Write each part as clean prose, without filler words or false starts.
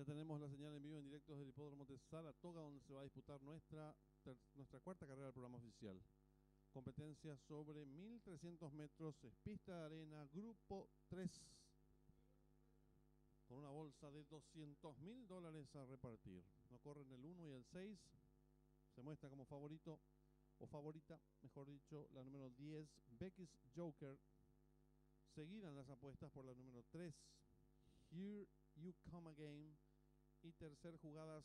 tenemos la señal en vivo en directo desde el hipódromo de Saratoga, donde se va a disputar nuestra cuarta carrera del programa oficial. Competencia sobre 1300 metros, es pista de arena, grupo 3, con una bolsa de $200.000 a repartir. No corren el 1 y el 6. Se muestra como favorito, o favorita, mejor dicho, la número 10, Becky's Joker. Seguirán las apuestas por la número 3, Here You Come Again. Y tercer jugadas,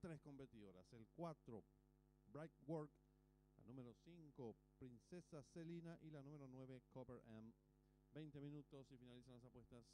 3 competidoras. El 4, Bright Work. La número 5, Princesa Celina. Y la número 9, Copper M. 20 minutos y finalizan las apuestas.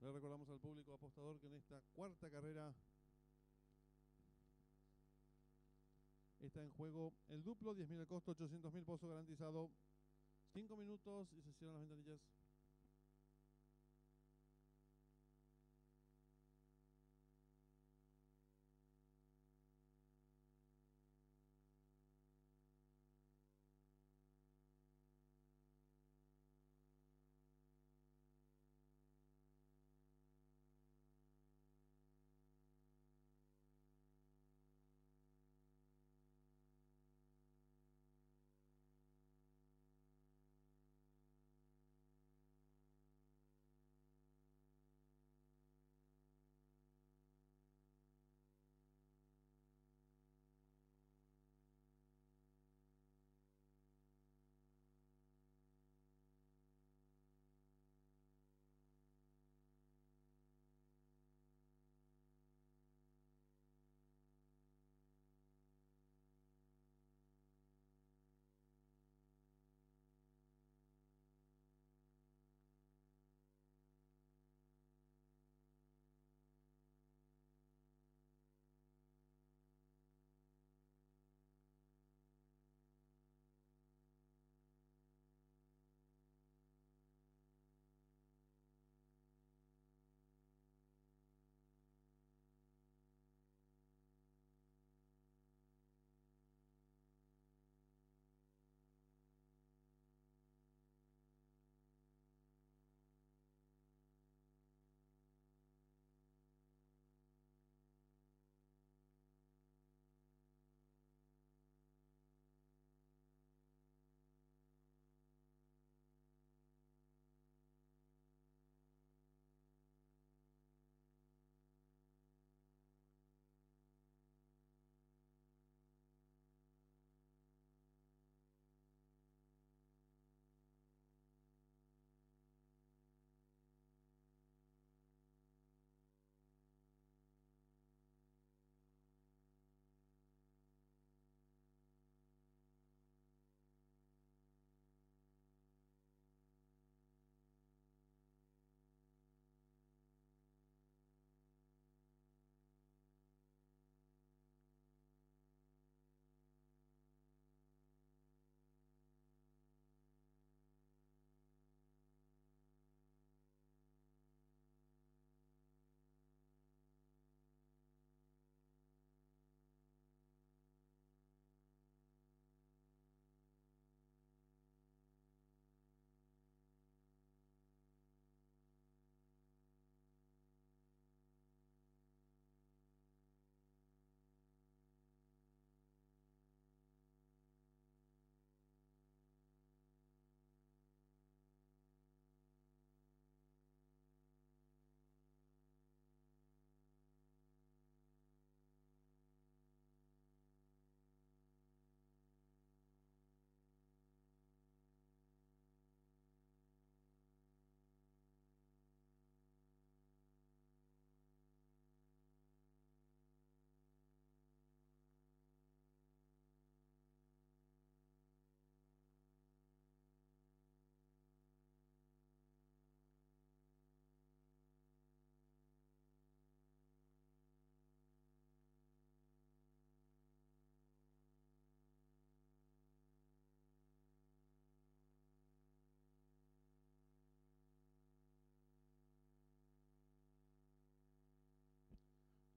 Le recordamos al público apostador que en esta cuarta carrera está en juego el duplo, 10.000 el costo, 800.000 pozo garantizado. 5 minutos y se cierran las ventanillas.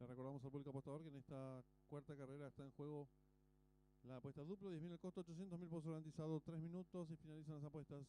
Le recordamos al público apostador que en esta cuarta carrera está en juego la apuesta duplo, 10.000 el costo, 800.000 pozo garantizado. 3 minutos y finalizan las apuestas.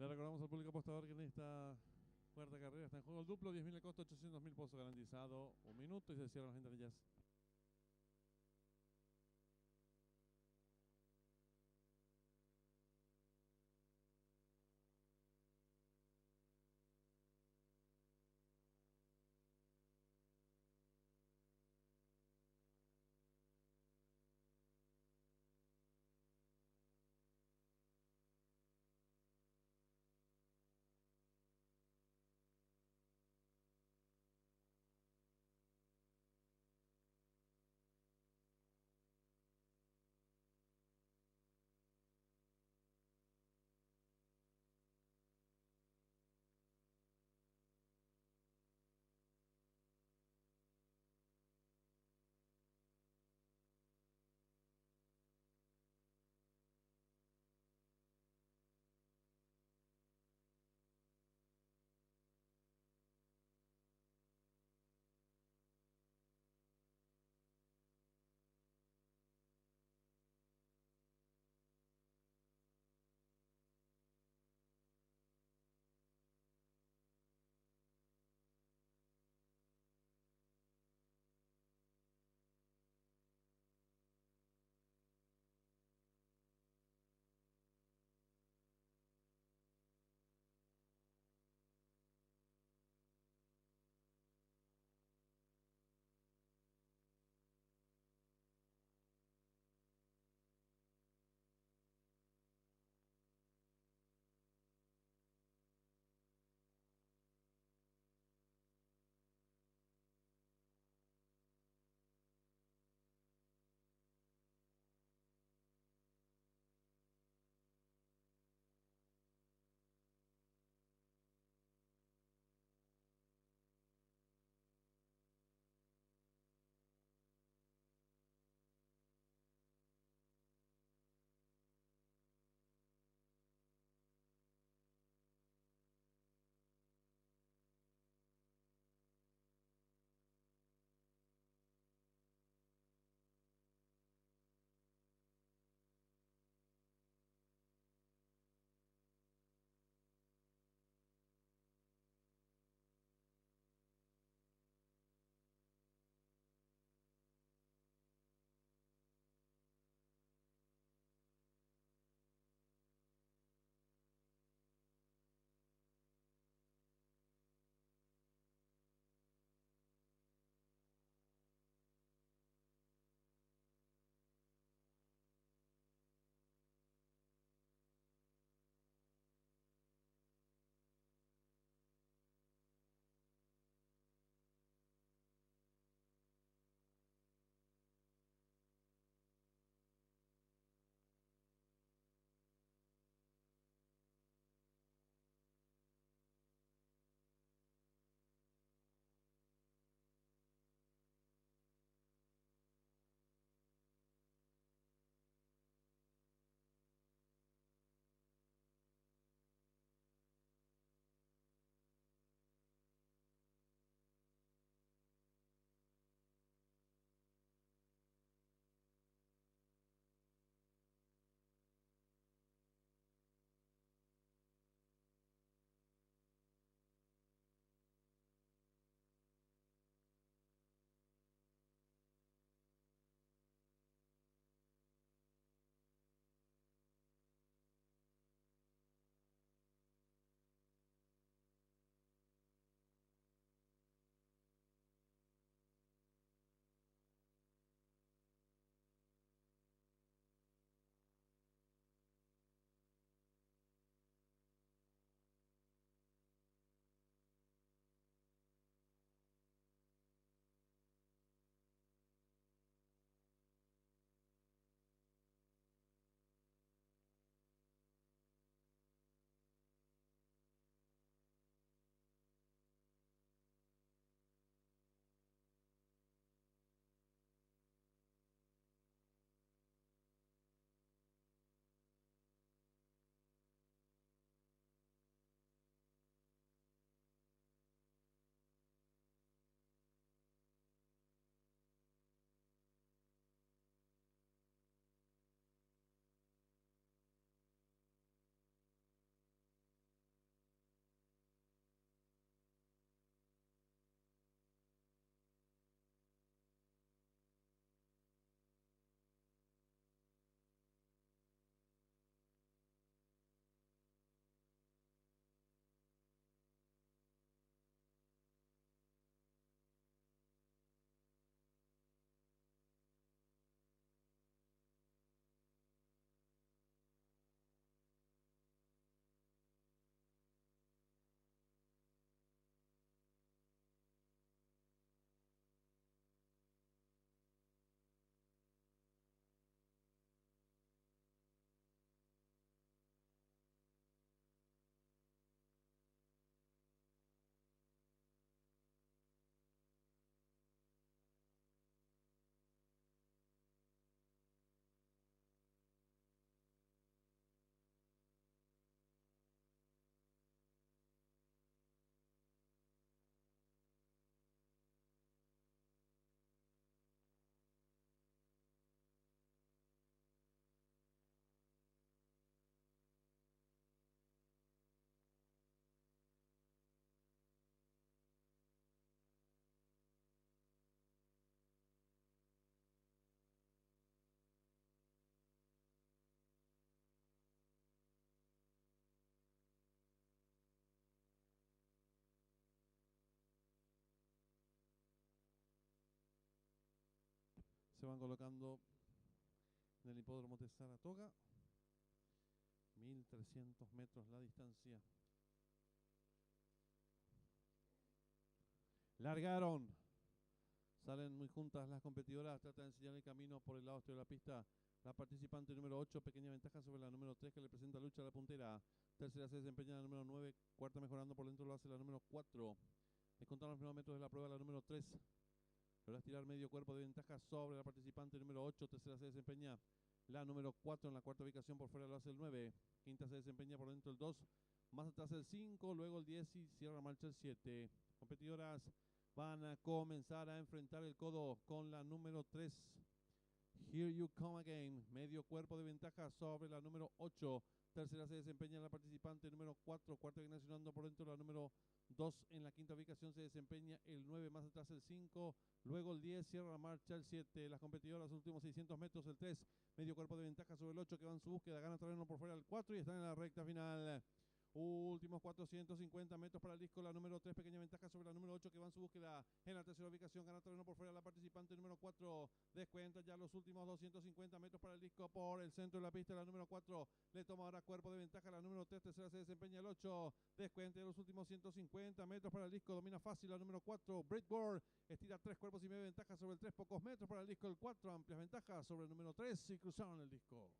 Le recordamos al público apostador que en esta cuarta carrera está en juego el duplo, 10.000 el costo, 800.000 pozo garantizado, 1 minuto y se cierran las ventanillas. se van colocando en el hipódromo de Saratoga. 1300 metros la distancia. Largaron. Salen muy juntas las competidoras. Tratan de enseñar el camino por el lado exterior de la pista. La participante número 8, pequeña ventaja sobre la número 3 que le presenta lucha a la puntera. Tercera se desempeña la número 9. Cuarta mejorando por dentro lo hace la número 4. Descontaron los primeros metros de la prueba la número 3. Logra estirar medio cuerpo de ventaja sobre la participante número 8. Tercera se desempeña la número 4 en la cuarta ubicación. Por fuera lo hace el 9. Quinta se desempeña por dentro el 2. Más atrás el 5. Luego el 10 y cierra marcha el 7. Competidoras van a comenzar a enfrentar el codo con la número 3. Here You Come Again. Medio cuerpo de ventaja sobre la número 8. Tercera se desempeña la participante número 4. Cuarta viene accionando por dentro la número 2. En la quinta ubicación se desempeña el 9. Más atrás el 5. Luego el 10. Cierra la marcha el 7. Las competidoras los últimos 600 metros. El 3. Medio cuerpo de ventaja sobre el 8 que va en su búsqueda. Gana terreno por fuera el 4 y están en la recta final. Últimos 450 metros para el disco, la número 3, pequeña ventaja sobre la número 8 que va en su búsqueda en la tercera ubicación, gana terreno por fuera la participante número 4, descuenta ya los últimos 250 metros para el disco por el centro de la pista, la número 4 le toma ahora cuerpo de ventaja, la número 3, tercera se desempeña el 8, descuenta ya los últimos 150 metros para el disco, domina fácil la número 4, Breakboard, estira 3 cuerpos y medio de ventaja sobre el 3, pocos metros para el disco, el 4, amplias ventajas sobre el número 3 y cruzaron el disco.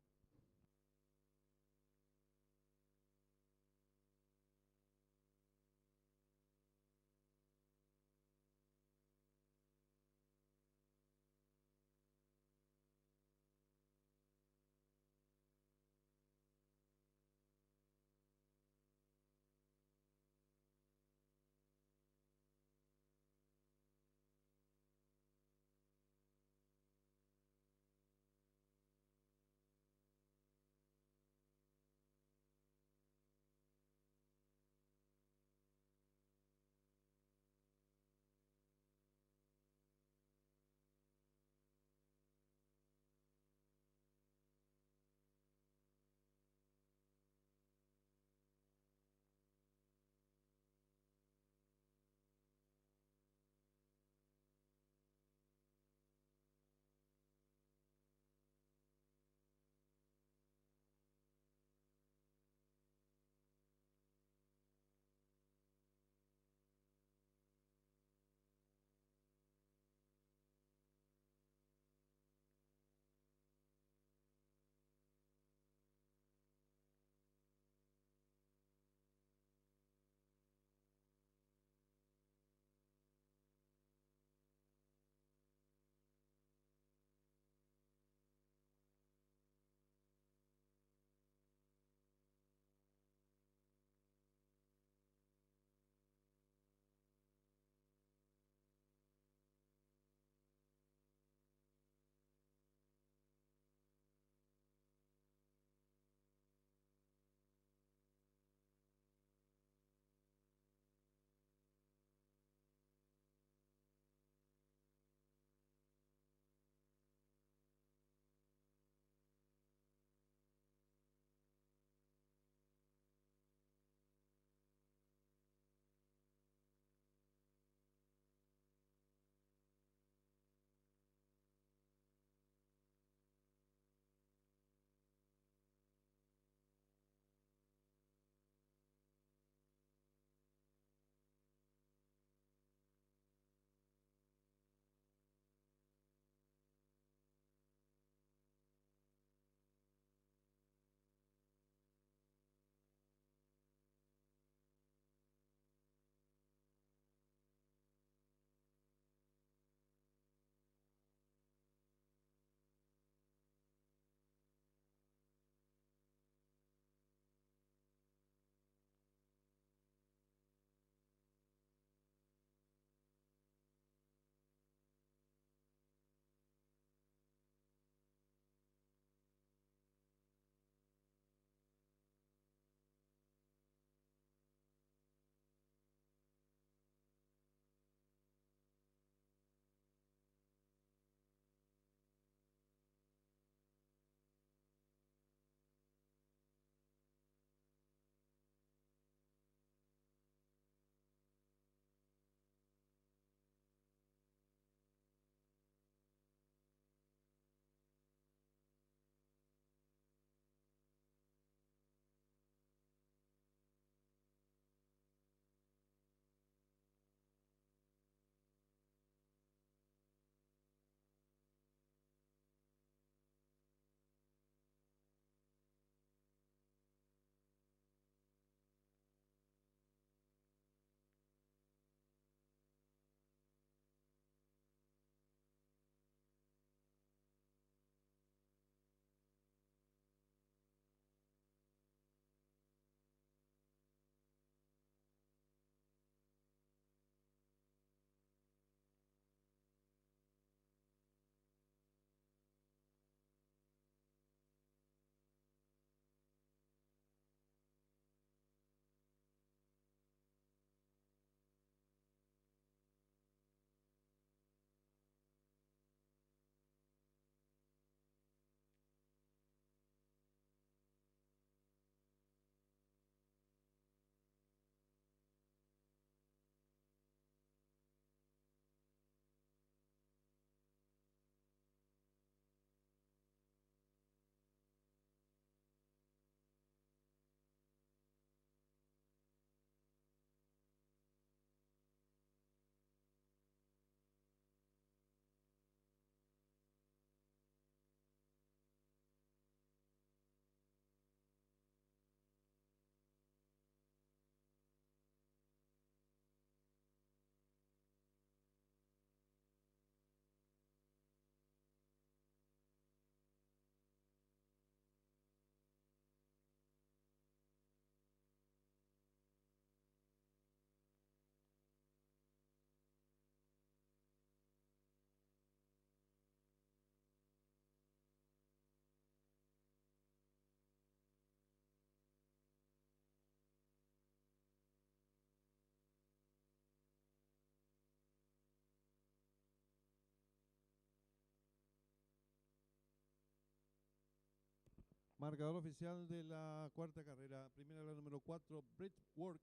Marcador oficial de la cuarta carrera. Primera la número 4, Brickwork.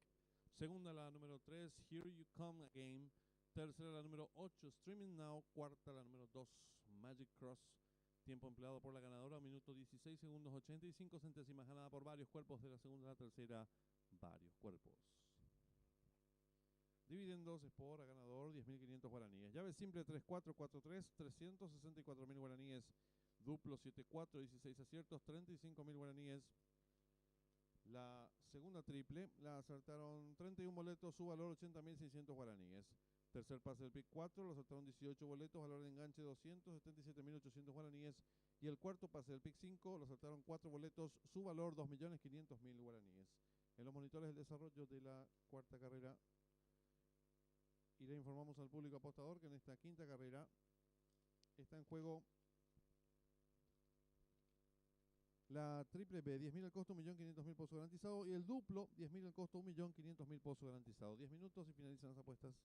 Segunda la número 3, Here You Come Again. Tercera la número 8, Streaming Now. Cuarta la número 2, Magic Cross. Tiempo empleado por la ganadora, minuto 16 segundos 85 centésimas, ganada por varios cuerpos de la segunda a la tercera, varios cuerpos. Dividendos es por ganador 10.500 guaraníes. Llave simple 3-4-4-3, 364.000 guaraníes. Duplo 7-4, 16 aciertos, 35.000 guaraníes. La segunda triple la acertaron 31 boletos, su valor 80.600 guaraníes. Tercer pase del pick 4, lo acertaron 18 boletos, valor de enganche 277.800 guaraníes. Y el cuarto pase del pick 5, lo acertaron 4 boletos, su valor 2.500.000 guaraníes. En los monitores del desarrollo de la cuarta carrera, y le informamos al público apostador que en esta quinta carrera está en juego la triple B, 10.000 al costo, 1.500.000 pozo garantizado. Y el duplo, 10.000 al costo, 1.500.000 pozo garantizado. 10 minutos y finalizan las apuestas.